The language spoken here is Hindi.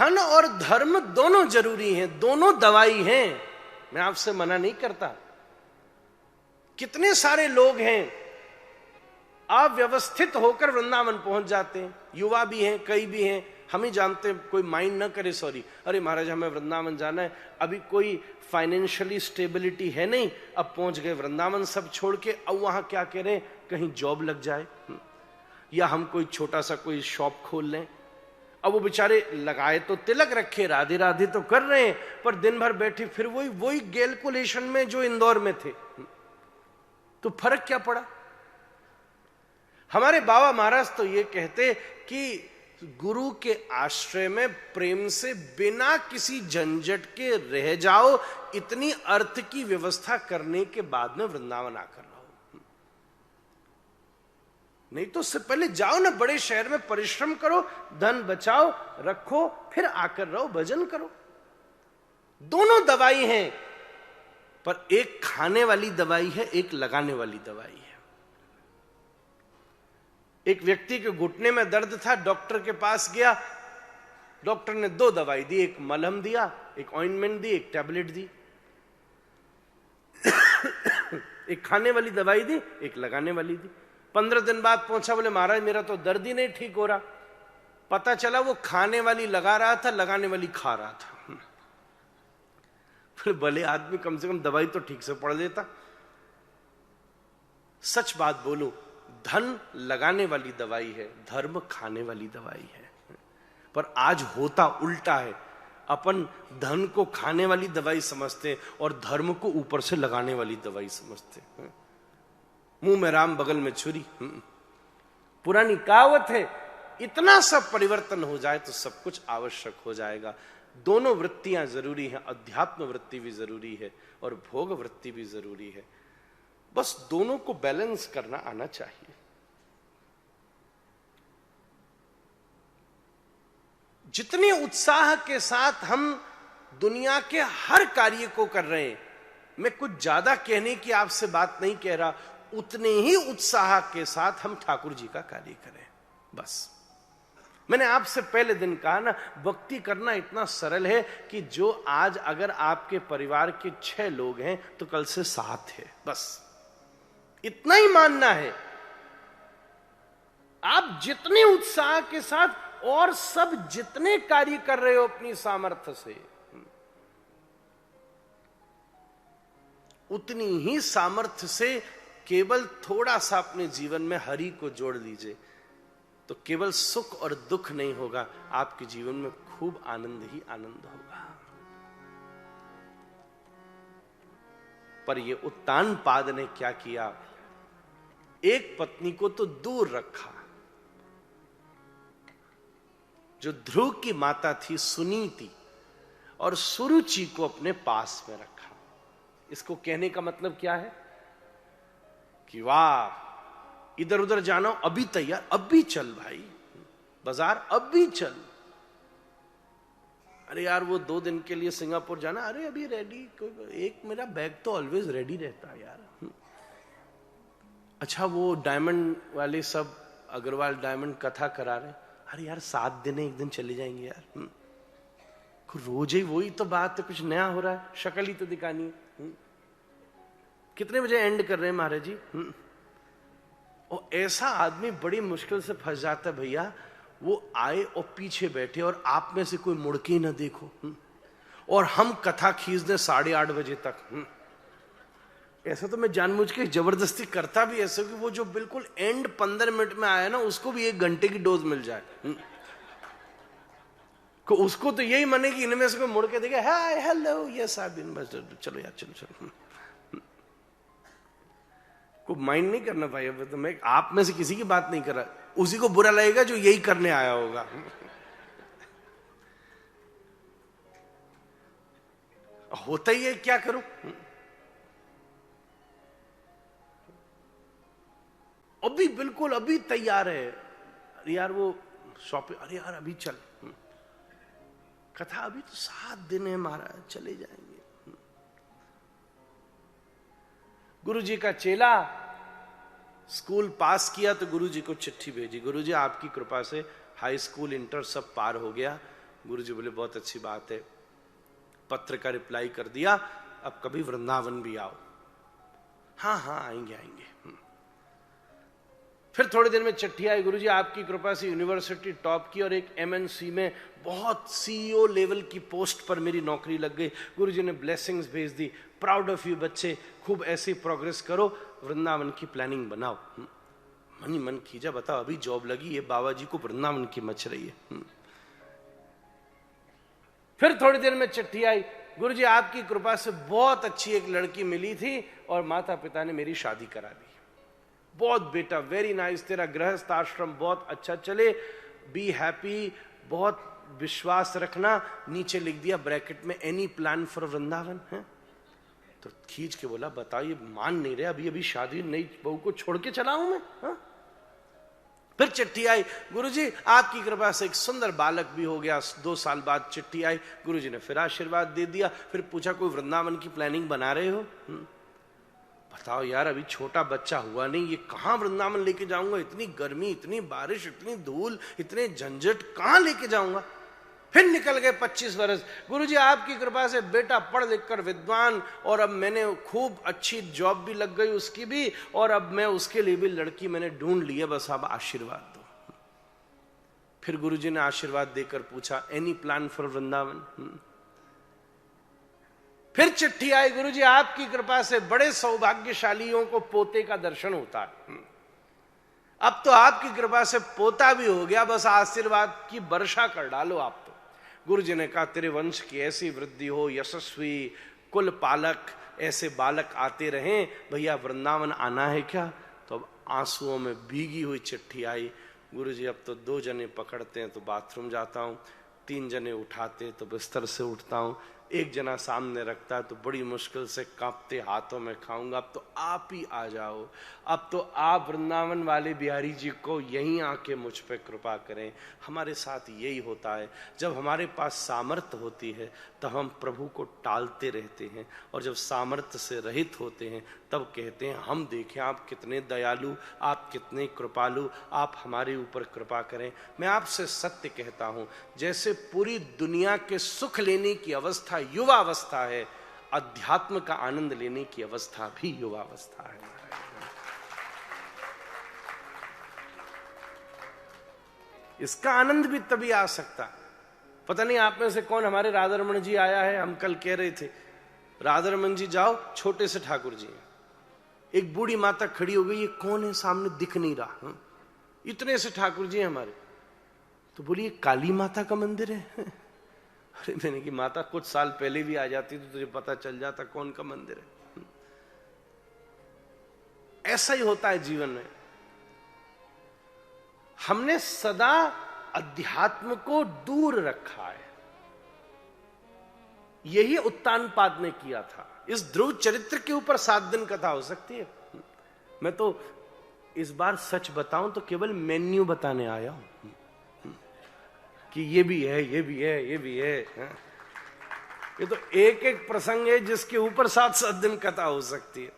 धन और धर्म दोनों जरूरी हैं, दोनों दवाई हैं, मैं आपसे मना नहीं करता। कितने सारे लोग हैं अव्यवस्थित होकर वृंदावन पहुंच जाते हैं, युवा भी हैं, कई भी हैं, हम ही जानते हैं, कोई माइंड ना करे, सॉरी, अरे महाराज हमें वृंदावन जाना है, अभी कोई फाइनेंशियली स्टेबिलिटी है नहीं, अब पहुंच गए वृंदावन सब छोड़ के, अब वहां क्या करें, कहीं जॉब लग जाए या हम कोई छोटा सा कोई शॉप खोल लें। अब वो बेचारे लगाए तो तिलक रखे, राधे राधे तो कर रहे हैं, पर दिन भर बैठे फिर वही कैलकुलेशन में जो इंदौर में थे, तो फर्क क्या पड़ा। हमारे बाबा महाराज तो ये कहते कि गुरु के आश्रय में प्रेम से बिना किसी झंझट के रह जाओ, इतनी अर्थ की व्यवस्था करने के बाद में वृंदावन आकर रहो, नहीं तो उससे पहले जाओ ना बड़े शहर में, परिश्रम करो, धन बचाओ रखो, फिर आकर रहो, भजन करो। दोनों दवाई हैं, पर एक खाने वाली दवाई है, एक लगाने वाली दवाई है। एक व्यक्ति के घुटने में दर्द था, डॉक्टर के पास गया, डॉक्टर ने 2 दवाई दी, एक मलहम दिया, एक ऑइंटमेंट दी, एक टैबलेट दी। एक खाने वाली दवाई दी, एक लगाने वाली दी। 15 दिन बाद पहुंचा, बोले महाराज मेरा तो दर्द ही नहीं ठीक हो रहा। पता चला वो खाने वाली लगा रहा था, लगाने वाली खा रहा था। फिर भले आदमी कम से कम दवाई तो ठीक से पढ़ लेता। सच बात बोलो, धन लगाने वाली दवाई है, धर्म खाने वाली दवाई है। पर आज होता उल्टा है, अपन धन को खाने वाली दवाई समझते और धर्म को ऊपर से लगाने वाली दवाई समझते। मुंह में राम बगल में छुरी, पुरानी कहावत है। इतना सब परिवर्तन हो जाए तो सब कुछ आवश्यक हो जाएगा। दोनों वृत्तियां जरूरी हैं, अध्यात्म वृत्ति भी जरूरी है और भोग वृत्ति भी जरूरी है। बस दोनों को बैलेंस करना आना चाहिए। जितने उत्साह के साथ हम दुनिया के हर कार्य को कर रहे हैं, मैं कुछ ज्यादा कहने की आपसे बात नहीं कह रहा, उतने ही उत्साह के साथ हम ठाकुर जी का कार्य करें। बस मैंने आपसे पहले दिन कहा ना, भक्ति करना इतना सरल है कि जो आज अगर आपके परिवार के 6 लोग हैं तो कल से 7 है, बस इतना ही मानना है। आप जितने उत्साह के साथ और सब जितने कार्य कर रहे हो अपनी सामर्थ्य से, उतनी ही सामर्थ्य से केवल थोड़ा सा अपने जीवन में हरि को जोड़ लीजिए, तो केवल सुख और दुख नहीं होगा, आपके जीवन में खूब आनंद ही आनंद होगा। पर ये उत्तानपाद ने क्या किया, एक पत्नी को तो दूर रखा, जो ध्रुव की माता थी सुनीति, और सुरुचि को अपने पास में रखा। इसको कहने का मतलब क्या है कि वाह, इधर उधर जाना अभी तैयार, अभी चल भाई, बाजार अभी चल। अरे यार वो 2 दिन के लिए सिंगापुर जाना, अरे अभी रेडी, एक मेरा बैग तो ऑलवेज रेडी रहता है यार। अच्छा वो डायमंड वाले सब अग्रवाल डायमंड कथा करा रहे, अरे यार 7 दिन 1 दिन चले जाएंगे यार, रोज ही वही तो बात है, कुछ नया हो रहा है, शक्ल ही तो दिखानी है। कितने बजे एंड कर रहे हैं महाराज जी? और ऐसा आदमी बड़ी मुश्किल से फंस जाता है भैया, वो आए और पीछे बैठे और आप में से कोई मुड़ के ना देखो, और हम कथा खींच दें 8:30 बजे तक। ऐसा तो मैं जानबूझ के जबरदस्ती करता भी ऐसा कि वो जो बिल्कुल एंड 15 मिनट में आया ना, उसको भी 1 घंटे की डोज मिल जाए। को उसको तो यही मने कि इनमें से कोई मुड़ के देखे, hi hello yes I been, बस चलो यार चलो। को माइंड नहीं करना भाई, अब तो मैं आप में से किसी की बात नहीं कर रहा, उसी को बुरा लगेगा जो यही करने आया होगा। होता ही है, क्या करूं। अभी बिल्कुल अभी तैयार है, अरे यार वो शॉपिंग, अरे यार अभी चल, कथा अभी तो 7 दिन है महाराज, चले जाएंगे। गुरु जी का चेला स्कूल पास किया तो गुरु जी को चिट्ठी भेजी, गुरु जी आपकी कृपा से हाई स्कूल इंटर सब पार हो गया, गुरुजी बोले बहुत अच्छी बात है, पत्र का रिप्लाई कर दिया, अब कभी वृंदावन भी आओ। हाँ हाँ आएंगे आएंगे। फिर थोड़ी देर में चिट्ठी आई, गुरुजी आपकी कृपा से यूनिवर्सिटी टॉप की और एक एमएनसी में बहुत सीईओ लेवल की पोस्ट पर मेरी नौकरी लग गई। गुरुजी ने ब्लेसिंग्स भेज दी, प्राउड ऑफ यू बच्चे, खूब ऐसी प्रोग्रेस करो, वृंदावन की प्लानिंग बनाओ। मन ही मन कीजिए, बताओ अभी जॉब लगी है, बाबा जी को वृंदावन की मच रही है। फिर थोड़ी देर में चिट्ठी आई, गुरुजी आपकी कृपा से बहुत अच्छी एक लड़की मिली थी और माता पिता ने मेरी शादी करा दी। बहुत बेटा, वेरी नाइस, तेरा गृहस्थ आश्रम बहुत अच्छा चले, बी हैप्पी, बहुत विश्वास रखना। नीचे लिख दिया ब्रैकेट में, एनी प्लान फॉर वृंदावन है। तो खींच के बोला, बताइए मान नहीं रहे, अभी अभी शादी, नई बहू को छोड़ के चला हूं मैं। हा? फिर चिट्ठी आई, गुरुजी आपकी कृपा से एक सुंदर बालक भी हो गया। 2 साल बाद चिट्ठी आई, गुरुजी ने फिर आशीर्वाद दे दिया। फिर पूछा कोई वृंदावन की प्लानिंग बना रहे हो? बताओ यार, अभी छोटा बच्चा हुआ नहीं, ये कहां वृंदावन लेके जाऊंगा, इतनी गर्मी, इतनी बारिश, इतनी धूल, इतने झंझट, कहां लेके जाऊंगा। फिर निकल गए 25 वर्ष, गुरुजी आपकी कृपा से बेटा पढ़ लिख कर विद्वान, और अब मैंने खूब अच्छी जॉब भी लग गई उसकी भी, और अब मैं उसके लिए भी लड़की मैंने ढूंढ ली है, बस आप आशीर्वाद दो। फिर गुरुजी ने आशीर्वाद देकर पूछा, एनी प्लान फॉर वृंदावन? फिर चिट्ठी आई, गुरुजी आपकी कृपा से बड़े सौभाग्यशालियों को पोते का दर्शन होता है। अब तो आपकी कृपा से पोता भी हो गया, बस आशीर्वाद की वर्षा कर डालो आप तो। गुरुजी ने कहा, तेरे वंश की ऐसी वृद्धि हो, यशस्वी कुल पालक, ऐसे बालक आते रहें, भैया वृंदावन आना है क्या? तो अब आंसुओं में भीगी हुई चिट्ठी आई, गुरुजी अब तो 2 जने पकड़ते हैं तो बाथरूम जाता हूं, 3 जने उठाते तो बिस्तर से उठता हूं, 1 जना सामने रखता है तो बड़ी मुश्किल से कांपते हाथों में खाऊंगा। अब तो आप ही आ जाओ, अब तो आप वृंदावन वाले बिहारी जी को यहीं आके मुझ पे कृपा करें। हमारे साथ यही होता है, जब हमारे पास सामर्थ्य होती है तब हम प्रभु को टालते रहते हैं, और जब सामर्थ्य से रहित होते हैं तब कहते हैं हम देखें आप कितने दयालु, आप कितने कृपालु, आप हमारे ऊपर कृपा करें। मैं आपसे सत्य कहता हूं, जैसे पूरी दुनिया के सुख लेने की अवस्था युवा अवस्था है, अध्यात्म का आनंद लेने की अवस्था भी युवा अवस्था है। इसका आनंद भी तभी आ सकता। पता नहीं आप में से कौन हमारे राधारमण जी आया है, हम कल कह रहे थे राधारमण जी जाओ, छोटे से ठाकुर जी हैं। एक बूढ़ी माता खड़ी हो गई, ये कौन है सामने, दिख नहीं रहा, इतने से ठाकुर जी हैं हमारे। तो बोली ये काली माता का मंदिर है। अरे मैंने कि माता कुछ साल पहले भी आ जाती तो तुझे पता चल जाता कौन का मंदिर है। ऐसा ही होता है जीवन में, हमने सदा अध्यात्म को दूर रखा है। यही उत्तानपाद ने किया था। इस ध्रुव चरित्र के ऊपर 7 दिन कथा हो सकती है। मैं तो इस बार सच बताऊं तो केवल मेन्यू बताने आया हूं कि ये भी है, ये भी है, ये भी है। ये तो एक एक प्रसंग है जिसके ऊपर 7-7 दिन कथा हो सकती है।